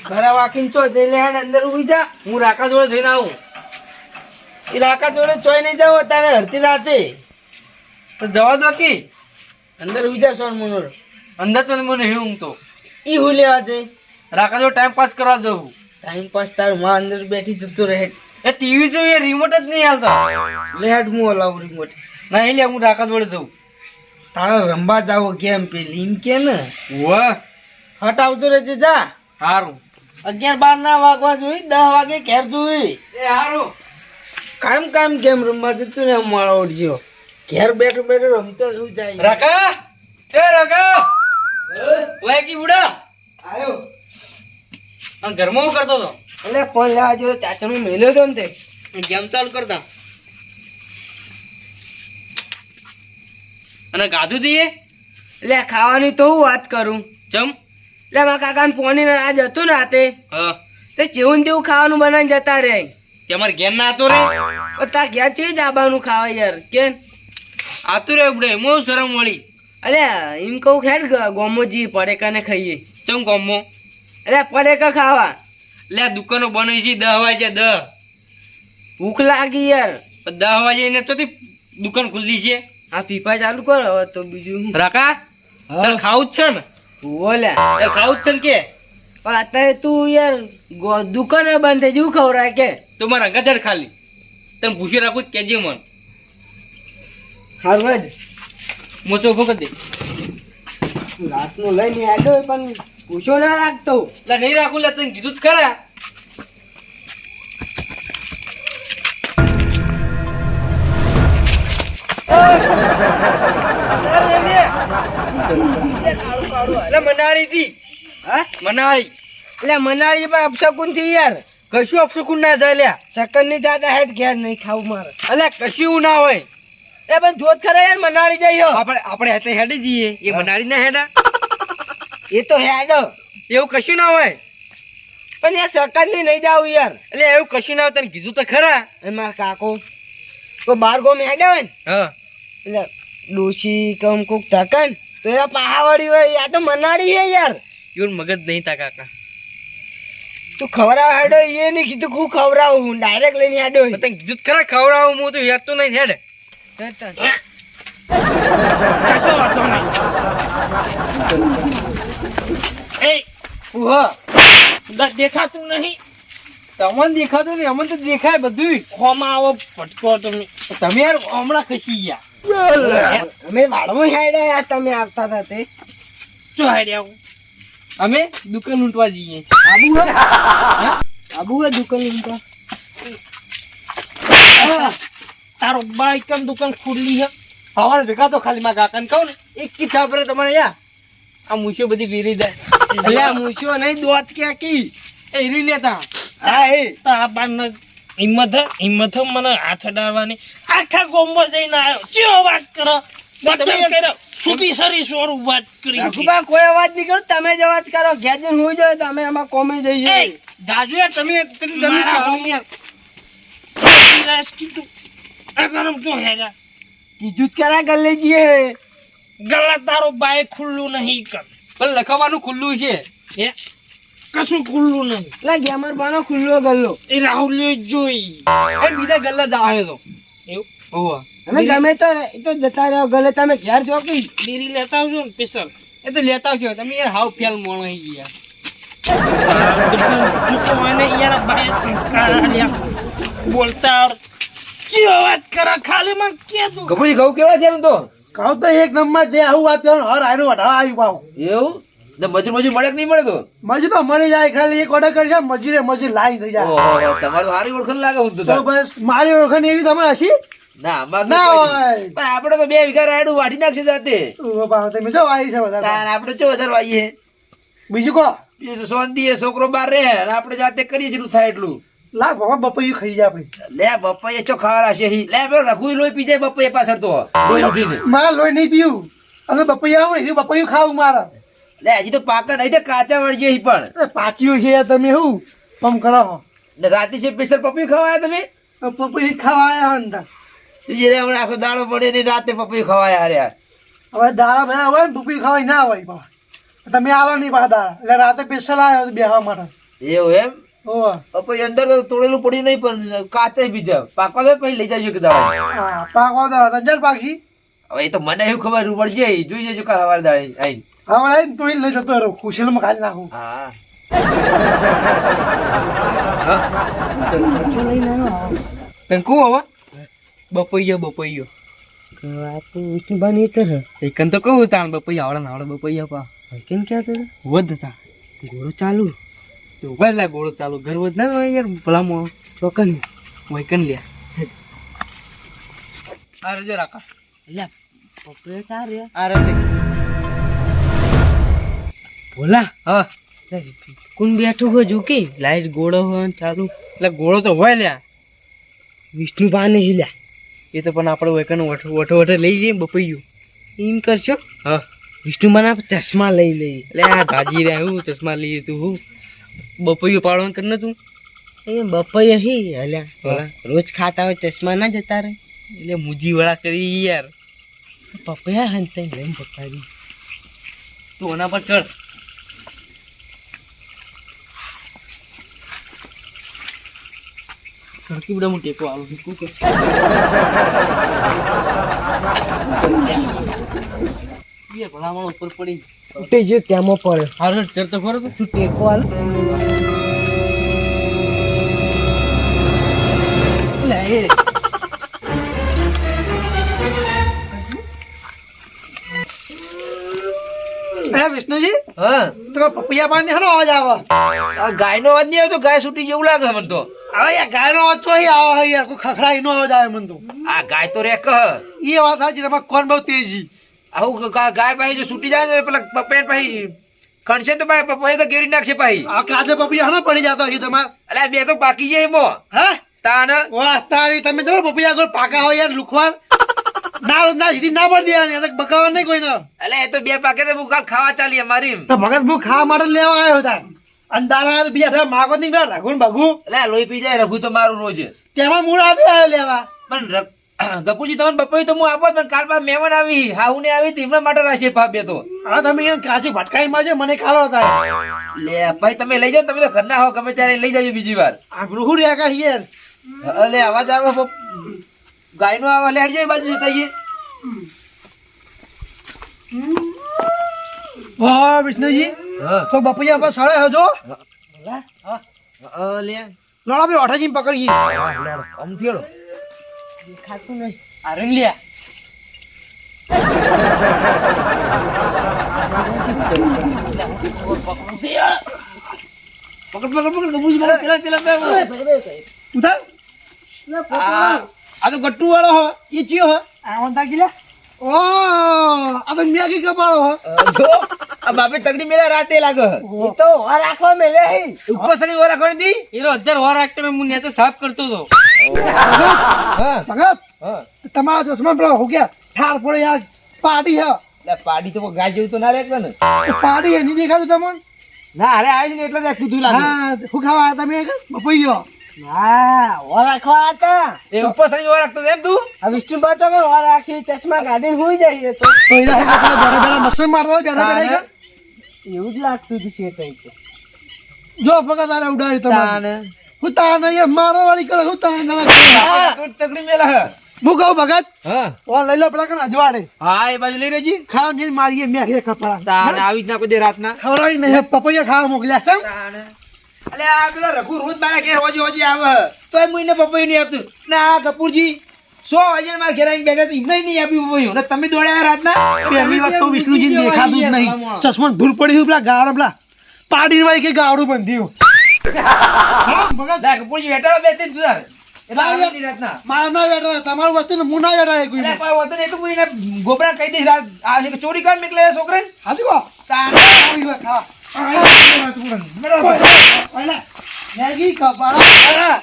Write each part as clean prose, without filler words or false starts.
ઘરે વાકીને ચો જઈ લે અંદર ઉભી જા. હું રાકા જોડે જઈને આવું. એ રાકા જોડે ચોય નહીં જાવ તારે હરતી રાતે તો જવા દો કે અંદર ઉભી જા. સોન મુનોર અંદર તો મને હું તો ઈ હું લેવા જઈ રાકા જોડે ટાઈમ પાસ કરવા જવું. ટાઈમ પાસ તારું માં અંદર બેઠી જતો રહે. એ ટીવી જોઈએ રિમોટ જ નહીં હાલતો. લે હેડ હું હલાવું રિમોટ. ના લે હું રાકા જોડે જઉં. તારે રમવા જાવો ગેમ પેલી એમ કે ને વાહ હટ આવતો રહેજે જા. સારું 11-12 ના વાગવા જોઈ 10 વાગે ઘેર જોઈ. એ સારું કામ ગેમ રમવા જતું ને મારો ઓળજો ઘેર બેઠો બેઠો રમતો શું જાય. રાકા એ રાકા ઓય કી બુડા આયો. આ ઘરમાં હું કરતો તો એટલે ફોન લેવા જો ચાચાનો મેલ્યો તો ને તે ગેમ ચાલુ કરતા અને ગાધું દઈએ એટલે ખાવાની તો હું વાત કરું ચમ એટલે મારા કાકાને ફોન આજ હતું ને રાતે તે જેવું તેવું ખાવાનું બનાવીને જતા રે. તમારે ઘેર ના આતો રે તા ઘેર થી જ આબાનું ખાવા યાર કેમ આતું રે ઉડે મો શરમ વળી. અરે એમ કહું ખેડ ગોમો જી પડેકા ને ખાઈએ. ચમ ગોમો એટલે પડેકા ખાવા લે દુકાનો બનાવી છે 10 વાગે 10 ભૂખ લાગી યાર 10 વાગે ને તો દુકાન ખુલ્લી છે. આ પીપા ચાલુ કર હવે તો બીજું રાકા ખાવું જ છે ને બોલે ખાવું જ છે ને કે અત્યારે તું યાર દુકાને બંધ થઈ જેવું ખવડાય કે તું મારા ગજર ખાલી તને પૂછી રાખું જ કેજે મન હારવાજ મોચો ઉભો કરી દે. રાતનું લઈને આવ્યો પણ પૂછો ના રાખતો એટલે નહીં રાખું લે તને કીધું જ ખરા. મનાળી થી મનાળી એટલે મનાળી અપશકુન થી યાર કશું અપશકુન ના જાય લ્યા. સકન ની દાદા હેડ ઘેર નહીં ખાવું મારે એટલે કશું ના હોય. એ પણ જોત ખરા યાર મનાળી જઈએ આપણે હાથે હેડી જઈએ. એ મનાળી ના હેડા એ તો હેડ એવું કશું ના હોય પણ યાર સકન ની નહીં જાવ યાર. એટલે એવું કશું ના હોય તને કીધું તો ખરા. એ મારા કાકો કોઈ બાર ગોમ હેડે હોય ને એટલે ડોશી કમ કોક તકન તો એના પહાવાડી હોય આ તો મનાડી હે યાર. એવું મગજ નહીં તા કાકા તું ખવડાવ હેડો એ નહીં કીધું હું ખવડાવું હું ડાયરેક્ટ લઈને હેડો તને કીધું ખરા ખવડાવું હું તો હેડ તો નહીં હેડ. દેખાતું નહીં તમને દેખાતું નહીં અમને તો દેખાય બધું. ખોમાં આવો ફટકો તમે યાર હમણાં ખસી ગયા. અમે વાળમાં હેડ્યા તમે આવતા હતા તે ચો હેડ્યા અમે દુકાન લૂંટવા જઈએ. આબુ હે દુકાન લૂંટવા. તારો બાઈક કેમ દુકાન ખુલ્લી હે હવારે ભેગા તો ખાલી મારા કાકાને કહું ને એક કી સાપરે તમારે યા આ મૂછો બધી વેરી જાય. એટલે આ મૂછો નહીં દોત કે કી એ રી લેતા. હા એ તા બાન હિંમત મને હાથ અડાડવાની આખા ગોમો જઈને આવ્યો ચેવો વાત કરો સુતી સરી સોરું વાત કરી. રઘુબા કોઈ અવાજ નહીં કરો તમે જ અવાજ કરો ઘેર જઈને હું જોઈએ તો અમે એમાં કોમે જઈએ. જાજુ તમે કીધું કરા ગલે જઈએ ગલા તારો બાય ખુલ્લું નહીં કર પણ લખવાનું ખુલ્લું છે એ કશું ખુલ્લું નહીં. એટલે ગેમર બાનો ખુલ્લો ગલ્લો એ રાહુલ જોઈ એ બીજા ગલ્લા દાવે તો એવું હોવા અમે ગમે તો જતા રહ્યો ગલે તમે ઘેર જો કે ડેરી લેતા આવજો ને સ્પેશિયલ એ તો લેતા આવજો તમે યાર હાવ ફેલ મોણ હઈ ગયા. મને યાર બાય સંસ્કાર આલ્યા બોલતા કેવો વાત કરે ખાલી મને કે તું ગભરી ઘઉં કેવા છે તો કહું તો એક નંબર દે આવું વાત કરો હર આયરો વઢા આવી પાવ એવું મજૂર મળે કે નહીં મળે તો મજૂર તો મળી જાય ખાલી એક ઓર્ડર કરી જાય મજૂર લાઈન થઈ જાય. તમારું સારી ઓળખાણ લાગે હું તો બસ મારી ઓળખાણ એવી તમારે હશી ના પણ આપડે તો 2 વીઘા રાયડું વાઢી નાખશે જાતે. તમે જો આવી છે વધારે આપડે જો વધારે વાઈએ બીજું કો બીજું શાંતિ છોકરો બહાર રહે અને આપડે જાતે કરીએ જેટલું થાય એટલું. લાગ બાપા બપૈયું ખાઈ જાય આપડે. લે બપૈયા ચો ખાવા છે લે રઘુ લોહી પી જાય બપૈયા પાછળ તો લોહી ઉઠીને મારા લોહી નહીં પીવું અને બપૈયા આવે બપૈયું ખાવું મારા. લે હજી તો પાકા નહીં તો કાચા વળજે પણ પાચ્યું છે તમે શું પમ કરો રાતે છે સ્પેશિયલ પપૈયું ખાવાયા તમે પપૈયું ખાવાયા અંદર હમણાં આખો દાડો પડે ને રાતે પપૈયું ખવાય હાર્યા. હવે દાડા બધા હોય ને પપૈયું ખવાય ના હોય તમે આવો નહીં પાછા દાડા એટલે રાતે સ્પેશિયલ આવ્યો બેહવા માટે એવું એમ ઓહ પછી અંદર તો તોડેલું પડ્યું નહીં પણ કાચે બીજા પાકવા દો પછી લઈ જાજો કે દવા હા પાકવા દો તજર પાકી હવે એ તો મને એવું ખબર પડશે જોઈ જજો કાલ સવારે દાડે આઈ હવે આઈ તું લઈ જતો રહો ખુશીમાં ખાલી નાખું હા તને કહું હવે બપૈયો વિષ્ણુભાઈ એકન તો કહું તાણ બપૈયા આવડે બપૈયા પા કેમ ક્યાં કરે વધ તા ઘોડો ચાલુ તો ઉભા લા ઘોડો ચાલુ ઘર વધ ના હોય યાર ભલામો ચોકન વૈકન લ્યા આ રજો રાખા લ્યા પપૈયા ચાર રે આ રે બોલા હા કોણ બેઠું હોય જોકે લાઈટ ઘોડો હોય ચાલુ એટલે ઘોડો તો હોય લ્યા વિષ્ણુભા ને હિલ્યા એ તો પણ આપણે વૈકન વઠો લઈ જઈએ બપૈયું એમ કરશો હા વિષ્ણુભાના ચશ્મા લઈ લઈએ એટલે આ ગાજી રહ્યા હું ચશ્મા લઈએ તું હું બપૈયું પાડવાનું કર ને તું એ બપૈયા હી હલ્યા રોજ ખાતા હોય ચશ્મા ના જતા રહે એટલે મુજી વડા કરી યાર પપૈયા હંતે લઈને પપ્પાજી તું એના પર ચડ સડકી બધા હું ટેકો આવું છું કે યાર ભલામણ ઉપર પડી ઉઠી જે ત્યાંમાં પડે હારો ચડ તો ખરો તું ટેકો હાલ લે હે વિષ્ણુજી હા તમે પપૈયા પાણી હનો અવાજ આવે આ ગાયનો અવાજ નહીં આવે તો ગાય છૂટી જેવું લાગે મને તો હવે યાર ગાયનો અવાજ તો અહીં આવે યાર કોઈ ખખડાઈ નો અવાજ આવે મને તો આ ગાય તો રે કહ એ વાત સાચી તમારે કોણ બહુ તેજી આવું ગાય પાછી જો છૂટી જાય ને પેલા પપૈયા પાછી ખણશે તો ભાઈ પપૈયા તો ગેરી નાખશે પાછી આ કાચે પપૈયા હનો પડી જતો હજી તમારે અલ્યા બે તો પાકી જાય એમાં હે તાન વાહ તારી તમે જો પપૈયા આગળ પાકા હોય યાર લુખવાર ના સીધી ના પડી દેવાની એટલે બકાવા નહીં કોઈને અલ્યા એ તો બે પાકે તો હું કાલ ખાવા ચાલી અમારી તો ભગત હું ખાવા માટે લેવા આવ્યો હતા અંધારા બીજા માગો નહીં બે રઘુન ભગુ અલ્યા લોહી પી જાય રઘુ તો મારું રોજ તેમાં મૂળ આદે આવ્યો લેવા પણ ગપુજી તમને બપોઈ તો હું આપો પણ કાલ પાછા મહેમાન આવી હાહુ ને આવી તેમના માટે રાખીએ પા બે તો હા તમે અહીંયા કાચી ભટકાઈ માં છે મને ખાલો હતા લે ભાઈ તમે લઈ જાઓ તમે તો ઘરના હો ગમે ત્યારે લઈ જાજો બીજી વાર આ રૂહુ રહ્યા કા યાર અલે અવાજ આવે ગાય નો આવે લેટ જાય બાજુ જતા જઈએ વાહ વિષ્ણુજી હા તો બપૈયા પર સળે હજો લે લોડા ભાઈ ઓઠાજી પકડીએ આમ થયો ખાતું નહીં આ રંગ લ્યા પકડ ગપુજી પેલા ઉધાર આ તો ગટ્ટુ વાળો હો એ ચિયો હો આ ઓંધા ગીલા ઓ આ તો મેગી કપાળો હો જો આ બાપે તગડી મેલા રાતે લાગે એ તો વાર રાખવા મેલે હે ઉપર સડી વાર રાખવાની દી એનો 1000 વાર રાખતો મેં હું તો સાફ કરતો હતો હા ભગત હા તમારા ચશ્મા પેલા હો ગયા ઠાર પડે યાર પાડી હે લે પાડી તો ગાય જેવું તો ના રહેતો ને પાડી હે નહીં દેખાતું તમને ના અરે આવી ને એટલે જ કીધું લાગે હા હું ખાવા તમે બપૈયો હા વાર રાખવા હતા એ ઉપર સડી વાર રાખતો એમ તું આ વિષ્ણુભા તો વાર રાખી ચશ્મા કાઢીને હોઈ જાય તો પહેલા બેઠા બેઠા મસન મારતા બેઠા બેઠા એવું જ લાગતું હતું શેઠ તો જો ભગત આને ઉડાડી તમારે હું તાને મારો વાળી કરે હું તાને તગડી મેલા હે હું કહું ભગત હા ઓ લઈ લો પેલા કને અજવાડે હા એ બાજુ લઈ રહેજી ખાવા જઈને મારીએ મેં કપડા તાને આવી જ ના કોઈ દે રાતના ખવડાવી નહીં પપૈયા ખાવા મોકલ્યા છે તાને અલે આ પેલો રઘુ રોજ મારા ઘેર હોજી હોજી આવે તોય મુઈને પપૈયું નહીં આપતું ના કપૂરજી 100 વાગે મારા ઘેર આવીને બેઠા તો એમને નહીં આપ્યું પપૈયું ને તમે દોડ્યા રાતના પહેલી વાત તો વિષ્ણુજી દેખાતું જ નહીં ચશ્મા ધૂળ પડી પેલા ગાળ પેલા પાડી વાળી કે ગાવડું બંધ્યું હા ભગત લા કપૂરજી બેઠા બે ત્રણ જુદાર એટલે આવી રાતના મારા ના બેઠા તમારું વસ્તુ ને હું ના બેઠા કોઈ અલે પાવ વતન એ તો મુઈને ગોબરા કહી દઈશ રાત આ છે કે ચોરી કર મેકલે છોકરાને હાજી કો તાને આવી વાત ખા પહેલા મેગી કપડા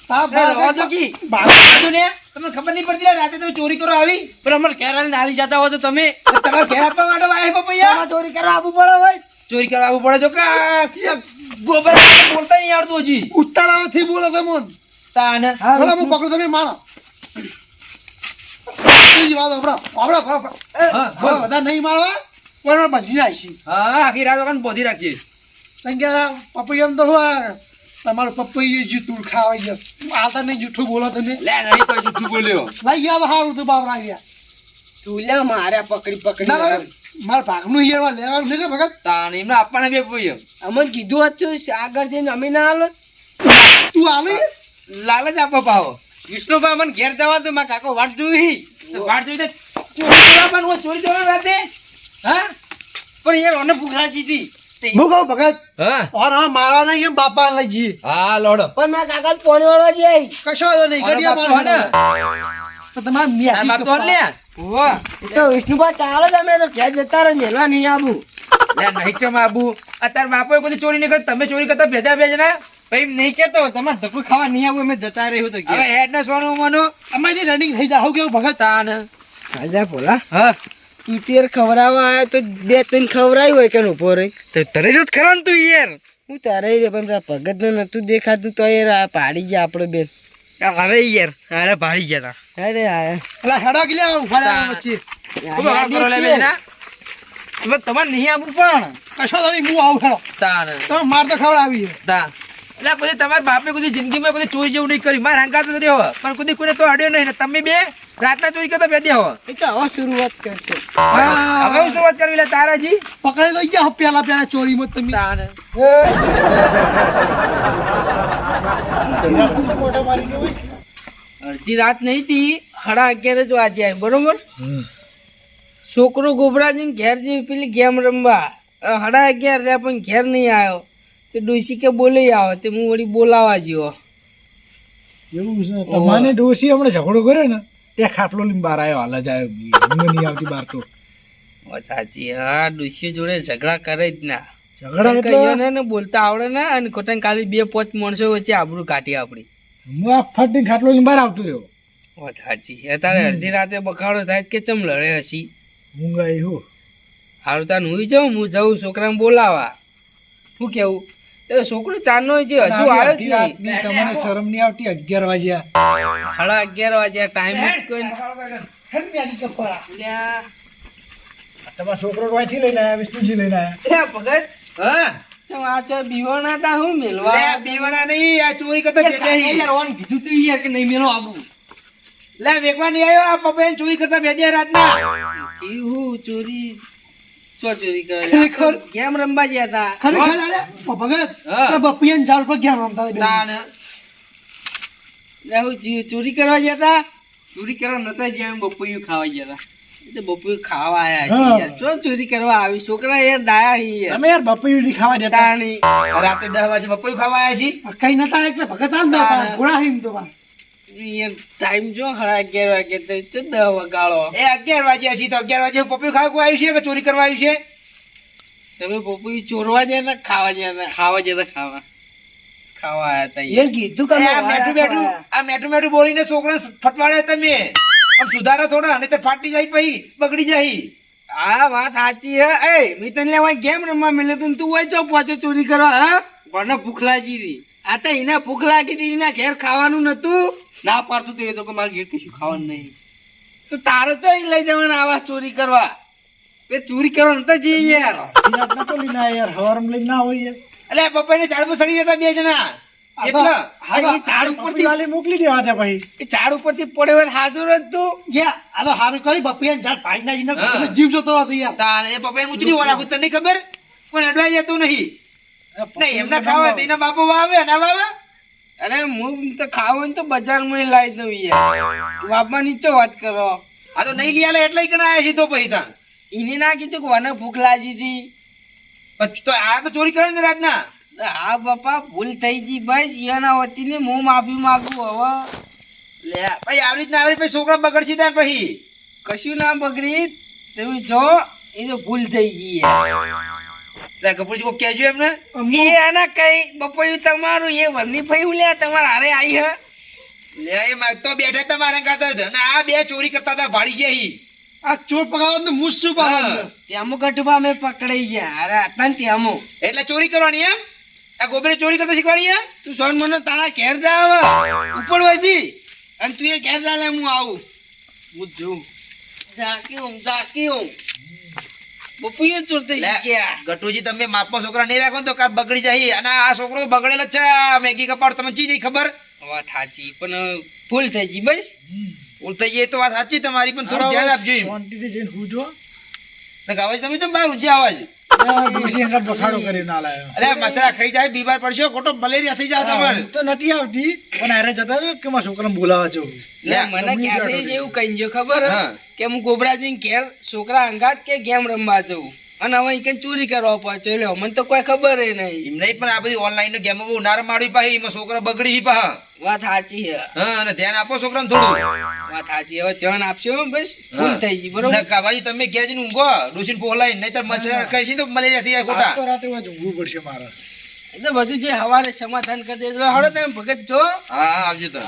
તાપ રોજો કી બાજુ ને તમને ખબર નહીં પડતી રાતે તમે ચોરી કરો આવી પણ અમારે કેરાને નાલી જતા હોય તો તમે તમારે ઘેર આપવા માટે વાય પપૈયા ચોરી કરવા આવવું પડે ભાઈ ચોરી કરવા આવવું પડે જો કે ગોબર બોલતા નહીં આવડતું હજી ઉત્તરાથી બોલો તમે તાને બોલો હું પકડું તમે મારો બીજી વાત આપડા બધા નહીં મારવા પણ બધી નાખી હા આખી રાત વખત બોધી રાખીએ કારણ કે પપૈયામાં તો હું તમારું પપૈયું જૂઠું ખાવા ગયો આતા નહીં જૂઠું બોલો તમે લે નહીં કોઈ જૂઠું બોલ્યો લઈ ગયા તો સારું તું બાપરા ગયા તું લે મારે પકડી ના ના મારા ભાગનું યાર લેવાનું છે કે ભગત તાણ એમને આપવાના બે પપૈયો અમને કીધું હતું આગળ જઈને અમે ના હાલો તું આવે લાલચ આપો પાહો વિષ્ણુભા મને ઘેર જવા દો મારા કાકો વાટ જોઈ વાટ જોઈ તો ચોરી કરવા હું ચોરી કરવા રાતે હા પણ યાર ઓને ભૂખ લાગી હતી હું કહું ભગત હા ઓર હા મારા નહીં એમ બાપા લઈ જઈએ હા લોડો પણ મારા કાકા પોણી વાળવા જઈ કશો વાંધો નહીં ગડિયા પાણી તો તમારે આ બાપ તો લે ઓવા તો વિષ્ણુભા ચાલો જ અમે તો ઘેર જતા રહો મેલવા નહીં આવું લે નહીં ચમ આબુ અત્યારે બાપોએ કોઈ ચોરી નહીં કરી તમે ચોરી કરતા ભેજા ભેજના ભાઈ નહીં કેતો તમારે ધક્કો ખાવા નહીં આવું અમે જતા રહ્યું તો હવે હેડ ને સોનું મનો અમારી રનિંગ થઈ જાય હું કેવું ભગત તાન રાજા ભોલા હા તું તેર ખવડાવવા આવ્યો તો 2-3 ખવડાવ્યું હોય કે ઉભો રહી તો તરે જ ખરા તું યાર હું તારે પણ ભગત ને નતું દેખાતું તો યાર પાડી ગયા આપણે બેન અરે યાર અરે ભાડી ગયા અરે આયા અલા હેડા કે લે ઉભા રહ્યા વચ્ચે ખૂબ આવા કરો લે બેના હવે તમારે નહીં આવું પણ કશો વાંધો નહીં હું આવું હેડો તાન તમે માર તો ખવડાવી તા એટલે પછી તમારા બાપે કોઈ જિંદગીમાં કોઈ ચોરી જેવું નહીં કરી મારા હંગાત જ રહ્યો પણ કોઈ કોઈને તો અડ્યો નહીં ને તમે બે રાતના ચોરી કરતા બેઠા હો એ તો હવે શરૂઆત કરશે હવે હું શરૂઆત કરવી લે તારાજી પકડી લઈ ગયા પેલા ચોરીમાં તમે તાન અડધી રાત નહીં હતી 11:30 જ વાગ્યા બરોબર છોકરો ગોબરાજીને ઘેર જઈ પેલી ગેમ રમવા 11:30 રહ્યા પણ ઘેર નહીં આવ્યો તે ડોસી કે બોલી આવો તે હું વળી બોલાવા જ્યો એવું છે તમારે ડોસી હમણાં ઝઘડો કર્યો ને તે ખાટલો લઈને બહાર આવ્યો હાલ જ આવ્યો નહીં આવતી બહાર તો સાચી હા ડોસી જોડે ઝઘડા કરે જ ના ઝઘડા એટલે કહીએ ને બોલતા આવડે ને અને ખોટા ખાલી 2-5 માણસો વચ્ચે આબરૂ કાઢી આપણી હું આ ફટ ખાટલો લઈને બહાર આવતો રહ્યો સાચી અત્યારે અડધી રાતે બખાડો થાય કે ચમ લડે હસી હું ગઈ હું હારું તાન હું જાઉં છોકરાને બોલાવા શું કેવું એ છોકરો ચારનો છે હજુ આવ્યો જ નહીં તમને શરમ નહીં આવતી 11 વાગ્યા 11:30 વાગ્યા ટાઈમ જ કોઈ તમારા છોકરો વાંચી લઈને આવ્યા વિષ્ણુજી લઈને આવ્યા ભગત હા ચમ આ ચો બીવાના તા હું મેલવા લે બીવાના નહીં આ ચોરી કરતા બેઠા હી યાર ઓન કીધું તું યાર કે નહીં મેલો આવું લે વેકવા નહીં આવ્યો આ પપ્પાને ચોરી કરતા બેઠા રાતના હું ચોરી ચોરી ખરેખર? કરે ગેમ રમવા ગયા તા ખરેખર અરે ભગત હા. બપિયાન 4 રૂપિયા ગયા રમતા હતા બે. તાન લે હું ચોરી કરવા ગયા તા ચોરી કરવા નતા ગયા બપોયું ખાવા ગયા તા એ તો બપોયું ખાવા આયા છે હા. યાર ચો ચોરી કરવા આવી છોકરા યાર ડાયા હી યાર તમે યાર બપિયું નહીં ખાવા દેતા તાણી રાતે 10 વાગે બપોર ખાવા આવ્યા છી કઈ નતા એટલે ભગત આમ ના પાડે ઘોડા હિમ તો પા યાર ટાઈમ જો 11:30 વાગે તો 10 વગાડો એ 11 વાગ્યા છી તો 11 વાગે પપ્પુ ખાવા કોઈ આવ્યું છે કે ચોરી કરવા આવ્યું છે તમે બપોયું ચોરવા ગયા તા ખાવા ગયા તા ખાવા ગયા તા ખાવા આયા તા યાર કીધું એ આ મેઠું મેઠું બોલીને છોકરા ફટવાડ્યા તમે આમ સુધારો થોડા અને તે ફાટી જાય પછી બગડી જાય આ વાત સાચી હે એ મેં તને લેવા ગેમ રમવા મેલે તું હોય ચો પાછો ચોરી કરવા હા કોને ભૂખ લાગી હતી આ તો એને ભૂખ લાગી હતી એના ઘેર ખાવાનું નતું ના પાડતું તો એ તો કે મારે ઘેર કશું ખાવાનું નહીં તો તારે તો અહીં લઈ જવાના આવા ચોરી કરવા એ ચોરી કરવા નતા જઈએ યાર નતો લઈને આયા યાર હવારમાં લઈને ના હોય યાર એટલે પપ્પાને ઝાડ પર સડી જતા બે જણા એટલે એ ઝાડ ઉપરથી વાલે મોકલી દેવા છે ભાઈ એ ઝાડ ઉપરથી પડે હોય હાજર જ તું યા આ તો હારું કરી બપિયાન ઝાડ પાઈ ના જીને એટલે જીવ જતો હતો યાર તાણ એ પપ્પાએ ઊંચી ઓલા તને નહીં ખબર પણ અડવાઈ જતું નહીં નહીં એમના ખાવા તેના બાપો વાવે ના વાવે અરે હું તો ખાવું ને તો બજારમાં લાવી દઉં યાર બાપા નીચે વાત કરો આ તો નહીં લીયા એટલે કણ આયા છે તો પછી તાણ એને ના કીધું કે મને ભૂખ લાગી હતી પણ તો આ તો ચોરી કરે ને રાતના હા બાપા ભૂલ થઈ ગઈ બસ એના વતીને હું માફી માંગુ હવે લે ભાઈ આવી રીતના આવી પછી છોકરા બગડશે તાર પછી કશું ના બગડી તમે જો એ તો ભૂલ થઈ ગઈ લે કપૂરજી કો કહેજો એમને એ આના કઈ બપોયું તમારું એ વરની ફઈ લે તમારા હારે આવી હે લે એ માં તો બેઠા તમારા ગાતા હતા અને આ બે ચોરી કરતા હતા ભાડી ગયા હી આ ચોર પગાવવાનું તો મુસ શું પાડવાનું ત્યાંમો ગઢવા અમે પકડાઈ ગયા અરે હતા ને ત્યાંમો એટલે ચોરી કરવાની એમ આ ગોબરે ચોરી કરતા શીખવાડી એમ તું સોન મને તારા ઘેર જાવ ઉપર વધી અને તું એ ઘેર જા લે હું આવું હું જોઉં જાકી હું બપુએ ચોરતે લે, શીખ્યા ગટુજી તમે માપમાં છોકરા નહીં રાખો ને તો કાં બગડી જાય અને આ છોકરો તો બગડેલો જ છે આ મેગી કપાળ તમે ચી નહીં ખબર વાત સાચી પણ ભૂલ થઈ ગઈ બસ ભૂલ થઈ ગઈ એ તો વાત સાચી તમારી પણ થોડું ધ્યાન આપજો એમ. ક્વોન્ટિટી જઈને હુજો ને ગાવા તમે તો બહાર ઊંચી આવાજ ડોશી અંગત બખાડો કરી ના લાયો અરે મચરા ખાઈ જાય બીમાર પડશો ખોટો મલેરિયા થઈ જાય તમારે તો નથી આવતી પણ હારે જતા રહો કે મારા છોકરાને બોલાવા જવું લે મને ક્યારેય જ એવું કહી ગયો ખબર હે? હા. કે હું ગોબરાજી ઘેર છોકરા અંગાત કે ગેમ રમવા જવું અને હવે ઈ કઈ ચોરી કરવા પહોંચ્યો લ્યો મને તો કોઈ ખબર નહીં એમ નહીં પણ આ બધી ઓનલાઈન નો ગેમો બહુ નાર માડી પાહી એમાં છોકરા બગડી પા વાત સાચી હે હા અને ધ્યાન આપો છોકરાને થોડું વાત સાચી હવે ધ્યાન આપશો હો બસ ભૂલ થઈ ગઈ બરોબર ને કાવાજી તમે ઘેર જઈને ઊંઘો ડોશીને પોલાઈ નહીતર મચ્છર કઈ તો મલેરિયા થઈ જાય આજ ખોટા તો રાતે વાંચ ઊંઘવું પડશે મારે એટલે બધું જે હવારે સમાધાન કરી દે એટલે હળો તમે ભગત જો હા આવજો તો